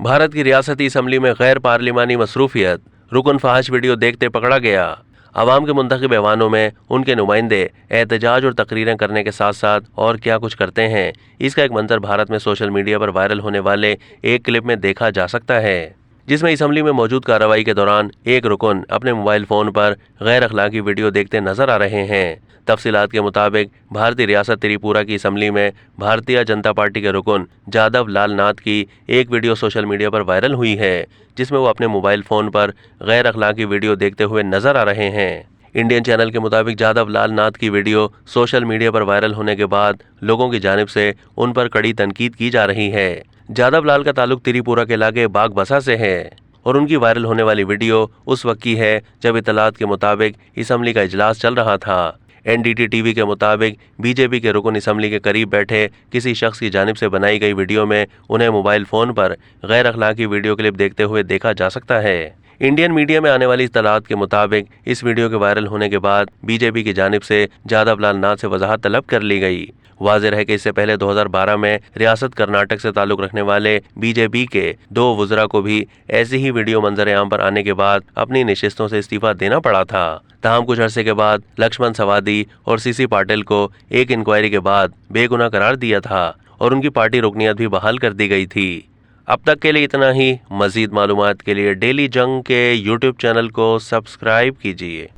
भारत की रियासती असम्बली में गैर पार्लिमानी मसरूफियत, रुकन फहाश वीडियो देखते पकड़ा गया। अवाम के मुंतखब ऐवानों में उनके नुमाइंदे एहतजाज और तकरीरें करने के साथ साथ और क्या कुछ करते हैं, इसका एक मंजर भारत में सोशल मीडिया पर वायरल होने वाले एक क्लिप में देखा जा सकता है, जिसमें असम्बली में मौजूद कार्रवाई के दौरान एक रुकन अपने मोबाइल फ़ोन पर गैर अखलाकी वीडियो देखते नजर आ रहे हैं। तफसीलात के मुताबिक भारतीय रियासत त्रिपुरा की असम्बली में भारतीय जनता पार्टी के रुकन जादव लाल नाथ की एक वीडियो सोशल मीडिया पर वायरल हुई है, जिसमें वो अपने मोबाइल फ़ोन पर गैर अखलाकी वीडियो देखते हुए नजर आ रहे हैं। इंडियन चैनल के मुताबिक जादव लाल नाथ की वीडियो सोशल मीडिया पर वायरल होने के बाद लोगों की जानिब से उन पर कड़ी तनकीद की जा रही है। जादव लाल का ताल्लुक त्रिपुरा के इलाके बागबसा से है और उनकी वायरल होने वाली वीडियो उस वक्त की है जब इतलात के मुताबिक असम्बली का इजलास चल रहा था। एनडीटी टीवी के मुताबिक बीजेपी के रुकन असम्बली के करीब बैठे किसी शख्स की जानिब से बनाई गई वीडियो में उन्हें मोबाइल फ़ोन पर गैर अखलाकी वीडियो क्लिप देखते हुए देखा जा सकता है। इंडियन मीडिया में आने वाली इत्तलात के मुताबिक इस वीडियो के वायरल होने के बाद बीजेपी की जानिब से जादव लाल नाथ से वजाहत तलब कर ली गई। वाज़ेह है कि इससे पहले 2012 में रियासत कर्नाटक से ताल्लुक रखने वाले बीजेपी के 2 वज़रा को भी ऐसी ही वीडियो मंजर आम पर आने के बाद अपनी नशिस्तों से इस्तीफा देना पड़ा था। ताहम कुछ अरसे के बाद लक्ष्मण सवादी और सीसी पाटिल को एक इंक्वायरी के बाद बेगुनाह करार दिया था और उनकी पार्टी रुकनियत भी बहाल कर दी गई थी। अब तक के लिए इतना ही। मज़ीद मालूमात के लिए डेली जंग के यूट्यूब चैनल को सब्सक्राइब कीजिए।